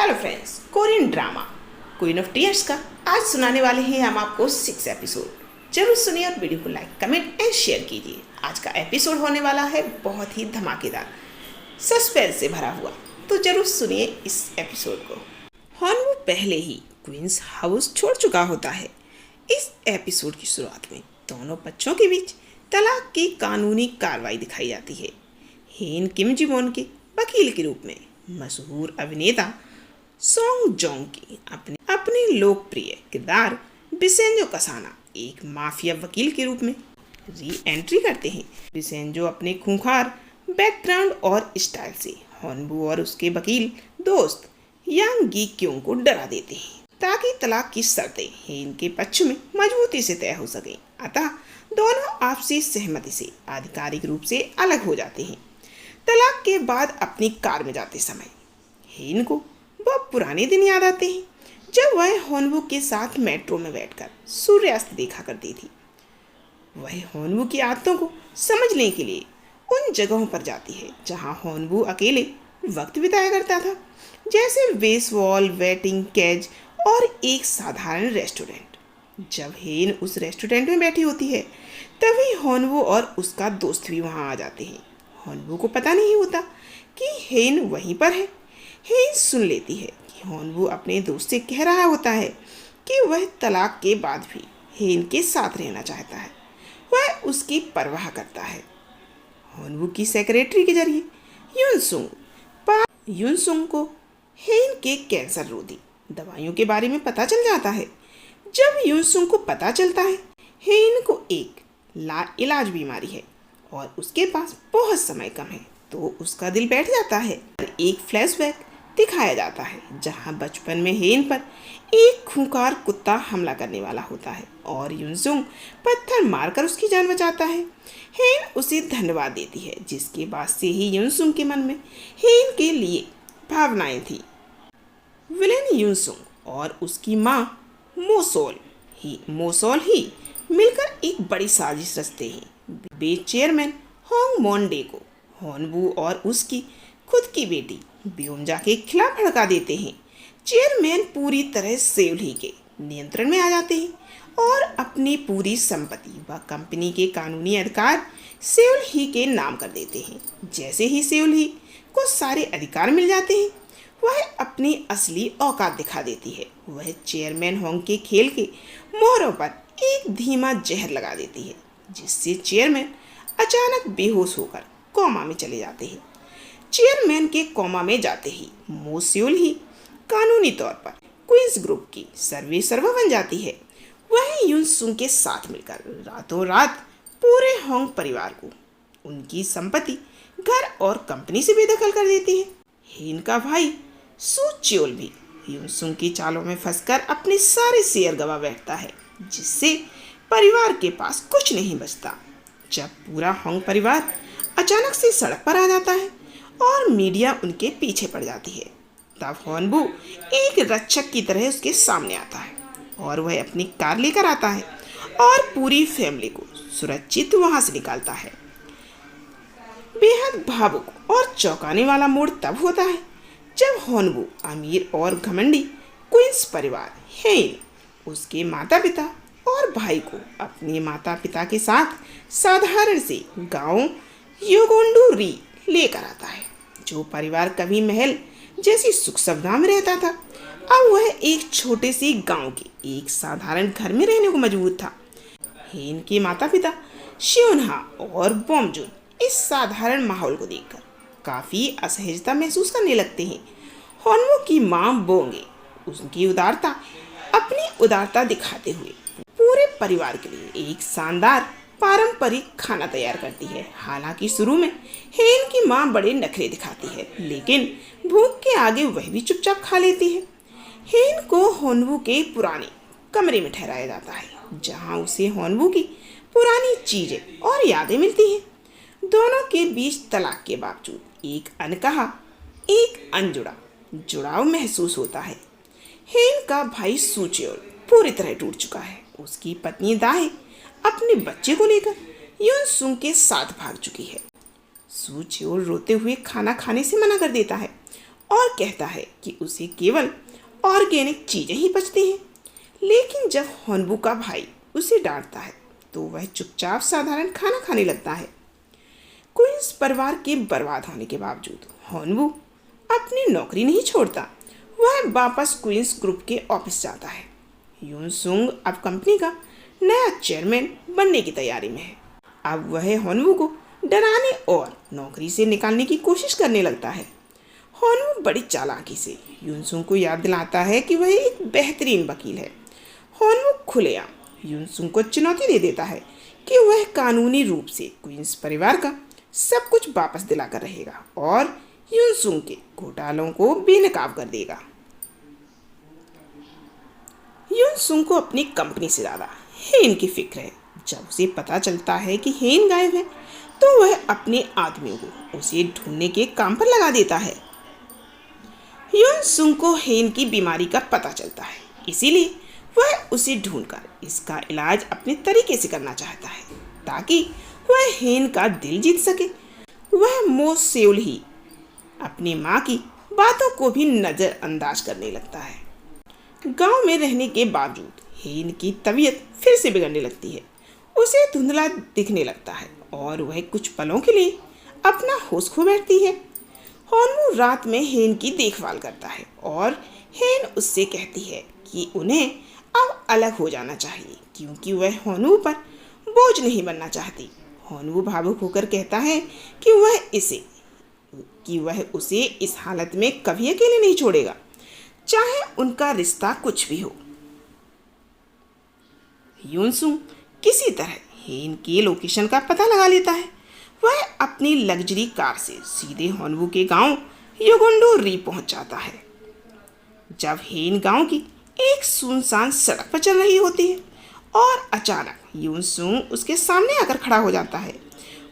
Hello friends, Korean drama queen of tears का आज सुनाने वाले हैं हम आपको 6 एपिसोड। जरूर सुनिए और वीडियो को लाइक, कमेंट एंड शेयर कीजिए। आज का एपिसोड होने वाला है बहुत ही धमाकेदार, सस्पेंस से भरा हुआ, तो जरूर सुनिए इस एपिसोड को। हॉनवू पहले ही क्वींस हाउस छोड़ चुका होता है। इस एपिसोड की शुरुआत में दोनों बच्चों के बीच तलाक की कानूनी कार्रवाई दिखाई जाती है। हेन किम जिमोन के वकील के रूप में मशहूर अभिनेता सोंग जोंग की अपने लोकप्रिय किरदार बिसेंजो कसाना एक माफिया वकील के रूप में री एंट्री करते हैं। बिसेंजो अपने खूंखार बैकग्राउंड और स्टाइल से हॉनवू और उसके वकील दोस्त यांग गी क्योंग को डरा देते हैं ताकि तलाक की शर्तें हेन के पक्ष में मजबूती से तय हो सकें। अतः दोनों आपसी सहमति से आधिकारिक रूप से अलग हो जाते हैं। तलाक के बाद अपनी कार में जाते समय हेन को वह पुराने दिन याद आते हैं जब वह हॉनवू के साथ मेट्रो में बैठकर सूर्यास्त देखा करती थी। वह हॉनवू की आदतों को समझने के लिए उन जगहों पर जाती है जहां हॉनवू अकेले वक्त बिताया करता था, जैसे बेसबॉल, वेटिंग कैज और एक साधारण रेस्टोरेंट। जब हेन उस रेस्टोरेंट में बैठी होती है तभी हॉनवू और उसका दोस्त भी वहां आ जाते हैं। हॉनवू को पता नहीं होता कि हेन वहीं पर है। हेन सुन लेती है कि हॉनवू अपने दोस्त से कह रहा होता है कि वह तलाक के बाद भी हेन के साथ रहना चाहता है, वह उसकी परवाह करता है। हॉनवू की सेक्रेटरी के जरिए युनसुंग को हेन के कैंसर रोधी दवाइयों के बारे में पता चल जाता है। जब युनसुंग को पता चलता है हेन को एक लाइलाज बीमारी है और उसके पास बहुत समय कम है, तो उसका दिल बैठ जाता है। एक फ्लैशबैक दिखाया जाता है जहां बचपन में हेन पर एक खूंखार कुत्ता हमला करने वाला होता है और युनसुंग पत्थर मारकर उसकी जान बचाता है। हेन उसे धन्यवाद देती है, जिसके बाद से ही युनसुंग के मन में हेन के लिए भावनाएं थी। विलेन युनसुंग और उसकी माँ मोसोल ही मिलकर एक बड़ी साजिश रचते हैं। वे चेयरमैन होंग मोंडे को हॉनवू और उसकी खुद की बेटी ब्योमजा के खिलाफ भड़का देते हैं। चेयरमैन पूरी तरह सेवली के नियंत्रण में आ जाते हैं और अपनी पूरी संपत्ति व कंपनी के कानूनी अधिकार सेवली के नाम कर देते हैं। जैसे ही सेवली को सारे अधिकार मिल जाते हैं वह अपनी असली औकात दिखा देती है। वह चेयरमैन होंग के खेल के मोहरों पर एक धीमा जहर लगा देती है, जिससे चेयरमैन अचानक बेहोश होकर कोमा में चले जाते हैं। चेयरमैन के कोमा में जाते ही मोस्यूल ही कानूनी तौर पर क्वींस ग्रुप की सर्वेसर्वा बन जाती है। वह युनसुंग के साथ मिलकर रातों रात पूरे होंग परिवार को उनकी संपत्ति, घर और कंपनी से बेदखल कर देती है। हेन का भाई सू च्योल भी युनसुंग की चालों में फंसकर अपने सारे शेयर गंवा बैठता है, जिससे परिवार के पास कुछ नहीं बचता। जब पूरा होंग परिवार अचानक से सड़क पर आ जाता है और मीडिया उनके पीछे पड़ जाती है, तब हॉनवू एक रक्षक की तरह उसके सामने आता है और वह अपनी कार लेकर आता है और पूरी फैमिली को सुरक्षित वहां से निकालता है। बेहद भावुक और चौंकाने वाला मोड़ तब होता है जब हॉनवू अमीर और घमंडी क्वींस परिवार हेन उसके माता पिता और भाई को अपने माता पिता के साथ साधारण से गांव योगोंडू री लेकर आता है। जो परिवार कभी महल जैसी सुख सुविधा में रहता था, अब वह एक छोटे से गांव के एक साधारण घर में रहने को मजबूर था। हेन के माता पिता शियोनहा और बोमजुन इस साधारण माहौल को देखकर काफी असहजता महसूस करने लगते हैं। हॉनवू की मां बोंगे उनकी अपनी उदारता दिखाते हुए पूरे परिवार के लिए एक शानदार पारंपरिक खाना तैयार करती है। हालांकि शुरू में हेन की मां बड़े नखरे दिखाती है, लेकिन भूख के आगे वह भी चुपचाप खा लेती है। हेन को हॉनवू के पुराने कमरे में ठहराया जाता है, जहां उसे हॉनवू की पुरानी चीजें और यादें मिलती हैं। दोनों के बीच तलाक के बावजूद एक अनकहा, एक अनजुड़ा जुड़ाव महसूस होता है। हेन का भाई सू च्योल पूरी तरह टूट चुका है। उसकी पत्नी दाहे अपने बच्चे को लेकर युनसुंग के साथ भाग चुकी है। सू च्योल रोते हुए खाना खाने से मना कर देता है और कहता है कि उसे केवल ऑर्गेनिक चीज़ें ही बचती हैं। लेकिन जब होनवू का भाई उसे डांटता है तो वह चुपचाप साधारण खाना खाने लगता है। क्वींस परिवार के बर्बाद होने के बावजूद होनवू अपनी नौकरी नहीं छोड़ता। वह वापस क्वींस ग्रुप के ऑफिस जाता है। यून सुंग अब कंपनी का नया चेयरमैन बनने की तैयारी में है। अब वह होनवू को डराने और नौकरी से निकालने की कोशिश करने लगता है। होनवू बड़ी चालाकी से यून सुंग को याद दिलाता है कि वह एक बेहतरीन वकील है। होनवू खुलेआम यून सुंग को चुनौती दे देता है कि वह कानूनी रूप से क्वींस परिवार का सब कुछ वापस दिलाकर रहेगा और यून सुंग के घोटालों को बेनकाब कर देगा। यून सुंग को अपनी कंपनी से ज़्यादा हेन की फिक्र है। जब उसे पता चलता है कि हेन गायब है तो वह अपने आदमियों को उसे ढूंढने के काम पर लगा देता है। यून सुंग को हेन की बीमारी का पता चलता है, इसीलिए वह उसे ढूंढकर इसका इलाज अपने तरीके से करना चाहता है ताकि वह हेन का दिल जीत सके। वह मो सेउल ही अपनी माँ की बातों को भी नज़रअंदाज करने लगता है। गांव में रहने के बावजूद हेन की तबीयत फिर से बिगड़ने लगती है। उसे धुंधला दिखने लगता है और वह कुछ पलों के लिए अपना होश खो बैठती है। होनवू रात में हेन की देखभाल करता है और हेन उससे कहती है कि उन्हें अब अलग हो जाना चाहिए क्योंकि वह होनवू पर बोझ नहीं बनना चाहती। होनवू भावुक होकर कहता है कि वह उसे इस हालत में कभी अकेले नहीं छोड़ेगा, चाहे उनका रिश्ता कुछ भी हो। यून सुंग किसी तरह हेन के लोकेशन का पता लगा लेता है। वह अपनी लग्जरी कार से सीधे होनवू के गांव योगोंडो री पहुंच जाता है। जब हेन गांव की एक सुनसान सड़क पर चल रही होती है और अचानक यून सुंग उसके सामने आकर खड़ा हो जाता है।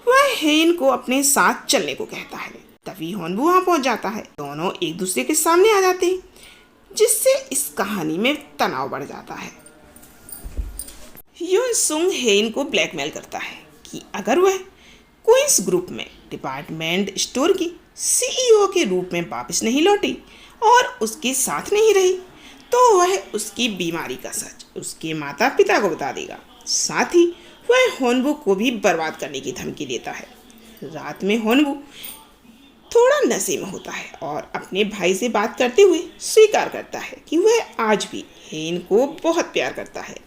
वह हेन को अपने साथ चलने को कहता है। तभी होनवू वहां पहुंच जाता है। दोनों एक दूसरे के सामने आ जाते हैं, जिससे इस कहानी में तनाव बढ़ जाता है। यून सुंग हेन को ब्लैकमेल करता है कि अगर वह क्वींस ग्रुप में डिपार्टमेंट स्टोर की सीईओ के रूप में वापस नहीं लौटी और उसके साथ नहीं रही तो वह उसकी बीमारी का सच उसके माता पिता को बता देगा। साथ ही वह होनवू को भी बर्बाद करने की धमकी देता है। रात में होनवू थोड़ा नशे में होता है और अपने भाई से बात करते हुए स्वीकार करता है कि वह आज भी हेन को बहुत प्यार करता है।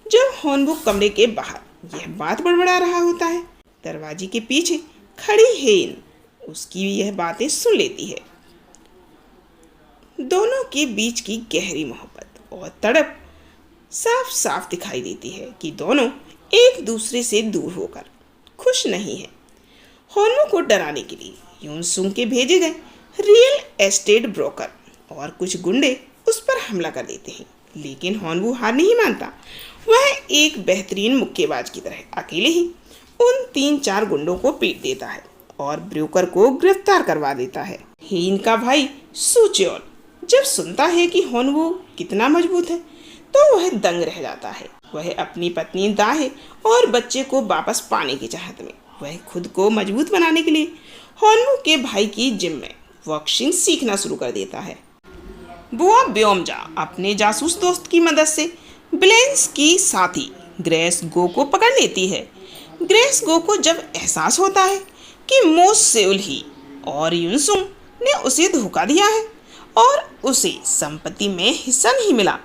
जब होनवू कमरे के बाहर यह बात बड़बड़ा रहा होता है, दरवाजे के पीछे खड़ी हेन उसकी यह बातें सुन लेती है। दोनों के बीच की गहरी मोहब्बत और तड़प साफ साफ दिखाई देती है कि दोनों एक दूसरे से दूर होकर खुश नहीं है। होनवू को डराने के लिए यून सुंग के भेजे गए रियल एस्टेट ब्रोकर और कुछ गुंडे उस पर हमला कर देते हैं, लेकिन होनवू हार नहीं मानता। वह एक बेहतरीन मुक्केबाज की तरह अकेले ही उन 3-4 गुंडों को पीट देता है और ब्रोकर को गिरफ्तार करवा देता है। हेन का भाई सुचेओल जब सुनता है कि होनवू कितना मजबूत है तो वह दंग रह जाता है। वह अपनी पत्नी दाहे और बच्चे को वापस पाने की चाहत में वह खुद को मजबूत बनाने के लिए होनवू के भाई की जिम में बॉक्सिंग सीखना शुरू कर देता है। बुआ ब्योमजा अपने जासूस दोस्त की मदद से ब्लेंस की साथी ग्रेस गो को पकड़ लेती है। ग्रेस गो को जब एहसास होता है कि मो सेउल ही और यून सुंग ने उसे धोखा दिया है और उसे संपत्ति में हिस्सा नहीं मिला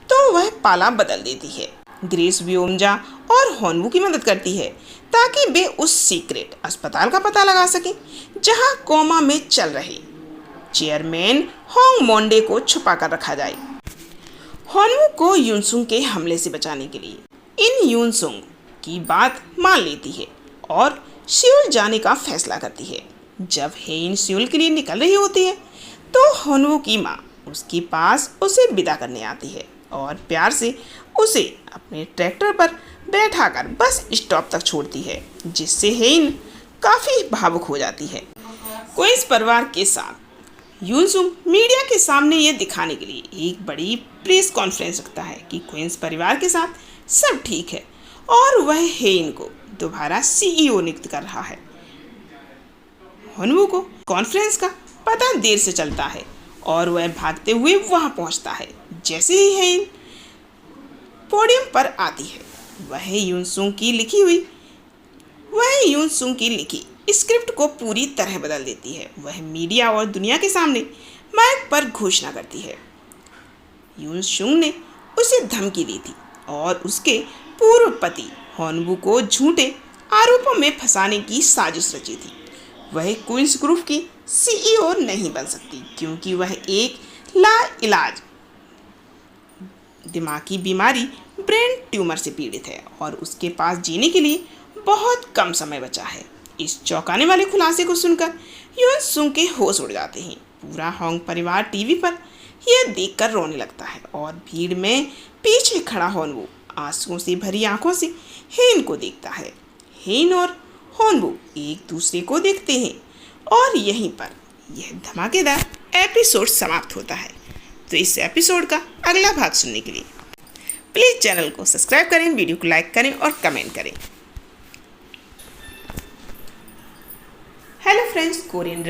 तो वह पाला बदल देती है। ग्रेस ब्योमजा और होनवू की मदद करती है ताकि वे उस सीक्रेट अस्पताल का पता लगा सकें जहां कोमा में चल रहे चेयरमैन होंग मोंडे को छुपा कर रखा जाए। होनवू को यून सुंग के हमले से बचाने के लिए इन यून सुंग की बात मान लेती है और सियोल जाने का फैसला करती है। जब हेन सियोल के लिए निकल रही होती है तो होनवू की माँ उसके पास उसे विदा करने आती है और प्यार से उसे अपने ट्रैक्टर पर बैठाकर बस स्टॉप तक छोड़ती है, जिससे हेन काफ़ी भावुक हो जाती है। क्वींस परिवार के साथ यून सुंग मीडिया के सामने ये दिखाने के लिए एक बड़ी प्रेस कॉन्फ्रेंस रखता है कि क्वींस परिवार के साथ सब ठीक है और वह हेन को दोबारा सीईओ नियुक्त कर रहा है। होनवू को कॉन्फ्रेंस का पता देर से चलता है और वह भागते हुए वहां पहुंचता है। जैसे ही हेन पोडियम पर आती है, वह यून सुंग की लिखी स्क्रिप्ट को पूरी तरह बदल देती है। वह मीडिया और दुनिया के सामने माइक पर घोषणा करती है यून सुंग ने उसे धमकी दी थी और उसके पूर्व पति होनवू को झूठे आरोपों में फंसाने की साजिश रची थी। वह क्वींस ग्रुप की सीईओ नहीं बन सकती क्योंकि वह एक लाइलाज दिमागी बीमारी ब्रेन ट्यूमर से पीड़ित है और उसके पास जीने के लिए बहुत कम समय बचा है। इस चौंकाने वाले खुलासे को सुनकर यून सुंग के होश उड़ जाते हैं। पूरा होंग परिवार टीवी पर यह देखकर रोने लगता है और भीड़ में पीछे खड़ा होनवू आंसुओं से भरी आंखों से हेन को देखता है। हेन और होनवू एक दूसरे को देखते हैं और यहीं पर यह धमाकेदार एपिसोड समाप्त होता है। तो इस एपिसोड का अगला भाग सुनने के लिए प्लीज़ चैनल को सब्सक्राइब करें, वीडियो को लाइक करें और कमेंट करें। Hello friends, Korean